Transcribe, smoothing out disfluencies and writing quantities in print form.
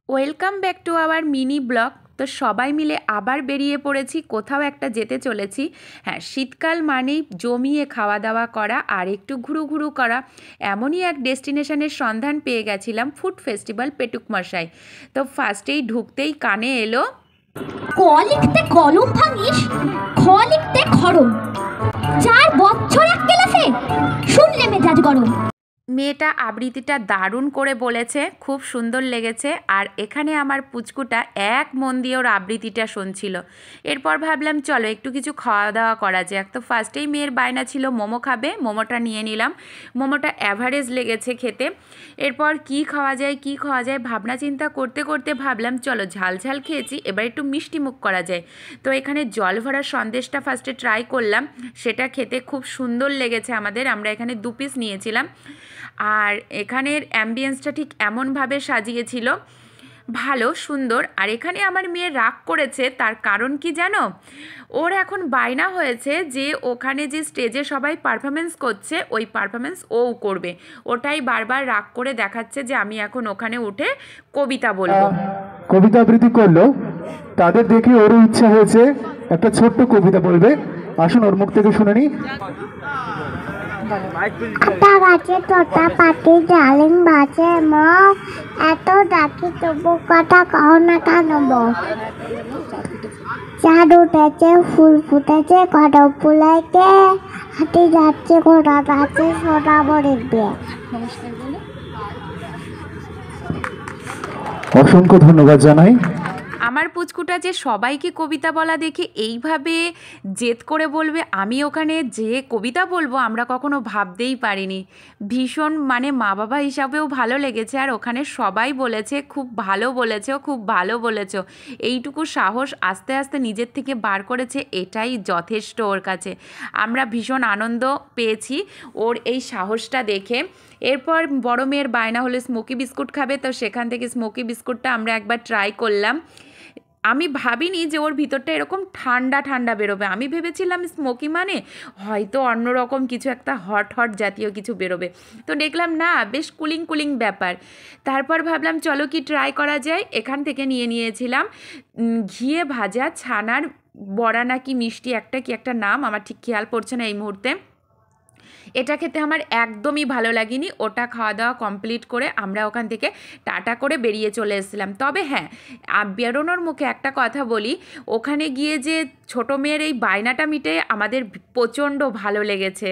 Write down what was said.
Welcome back to our mini blog. তো সবাই মিলে আবার বেরিয়ে পড়েছি, কোথাও একটা যেতে চলেছি। হ্যাঁ, শীতকাল মানেই জমিয়ে খাওয়া দাওয়া করা আর একটু ঘুরু ঘুরু করা। এমনই এক ডেস্টিনেশনের সন্ধান পেয়ে গেছিলাম, ফুড ফেস্টিভ্যাল পেটুকমশাই। তো ফার্স্টেই ঢুকতেই কানে এলো, ক লিখতে কলম ভাঙিস, খ লিখতে খড়ম, 4 বছর এক ক্লাসে, শুনলে মেজাজ গরম। মেয়েটা আবৃত্তিটা দারুণ করে বলেছে, খুব সুন্দর লেগেছে। আর এখানে আমার পুচকুটা এক মন দিয়ে ওর আবৃত্তিটা শুনছিল। এরপর ভাবলাম চলো একটু কিছু খাওয়া দাওয়া করা যাক। তো ফার্স্টেই মেয়ের বায়না ছিল মোমো খাবে, মোমোটা নিয়ে নিলাম। মোমোটা অ্যাভারেজ লেগেছে খেতে। এরপর কি খাওয়া যায় ভাবনা চিন্তা করতে করতে ভাবলাম চলো ঝাল ঝাল খেয়েছি, এবার একটু মিষ্টি মুখ করা যায়। তো এখানে জল ভরা সন্দেশটা ফার্স্টে ট্রাই করলাম, সেটা খেতে খুব সুন্দর লেগেছে আমাদের। আমরা এখানে 2 পিস নিয়েছিলাম। আর এখানের অ্যাম্বিয়েন্সটা ঠিক এমনভাবে সাজিয়েছিল, ভালো সুন্দর। আর এখানে আমার মেয়ে রাগ করেছে, তার কারণ কি জানো? ওর এখন বায়না হয়েছে যে ওখানে যে স্টেজে সবাই পারফরমেন্স করছে ওই পারফরমেন্স ও করবে। ওটাই বারবার রাগ করে দেখাচ্ছে যে আমি এখন ওখানে উঠে কবিতা বলবো। কবিতা আবৃত্তি করলো, তাদের দেখে ওরও ইচ্ছা হয়েছে একটা ছোট্ট কবিতা বলবে। আসুন ওর মুখ থেকে শুনে নি। একটা গাছে তোতা পাখি ডালিম বাজে ম, এত ডাকি তবু কথা কও না কেন বউ। চাঁদ উঠেছে ফুল ফুটেছে কদম ফুলাইতে, হাতি যাচ্ছে ঘোড়া যাচ্ছে সোনা বড়ির বিয়ে। অসংখ্য ধন্যবাদ জানাই। আমার পুচকুটা যে সবাইকে কবিতা বলা দেখে এইভাবে জেদ করে বলবে আমি ওখানে যে কবিতা বলবো আমরা কখনো ভাবতেই পারিনি। ভীষণ মানে মা বাবা হিসাবেও ভালো লেগেছে। আর ওখানে সবাই বলেছে খুব ভালো বলেছো, খুব ভালো বলেছো। এইটুকু সাহস আস্তে আস্তে নিজের থেকে বার করেছে, এটাই যথেষ্ট ওর কাছে। আমরা ভীষণ আনন্দ পেয়েছি ওর এই সাহসটা দেখে। এরপর বড় মেয়ের বায়না হলো স্মোকি বিস্কুট খাবে, তো সেখান থেকে স্মোকি বিস্কুটটা আমরা একবার ট্রাই করলাম। আমি ভাবিনি যে ওর ভিতরটা এরকম ঠান্ডা ঠান্ডা বেরোবে। আমি ভেবেছিলাম স্মোকি মানে হয়তো অন্যরকম কিছু একটা হট হট জাতীয় কিছু বেরোবে, তো দেখলাম না, বেশ কুলিং কুলিং ব্যাপার। তারপর ভাবলাম চলো কি ট্রাই করা যায়। এখান থেকে নিয়ে নিয়েছিলাম ঘিয়ে ভাজা ছানার বড়া নাকি মিষ্টি একটা কি একটা নাম, আমার ঠিক খেয়াল পড়ছে না এই মুহূর্তে। এটা খেতে আমার একদমই ভালো লাগেনি। ওটা খাওয়া দাওয়া কমপ্লিট করে আমরা ওখান থেকে টাটা করে বেরিয়ে চলে এসেছিলাম। তবে হ্যাঁ, বেরোনোর মুখে একটা কথা বলি, ওখানে গিয়ে যে ছোটো মেয়ের এই বায়নাটা মিটে আমাদের প্রচণ্ড ভালো লেগেছে।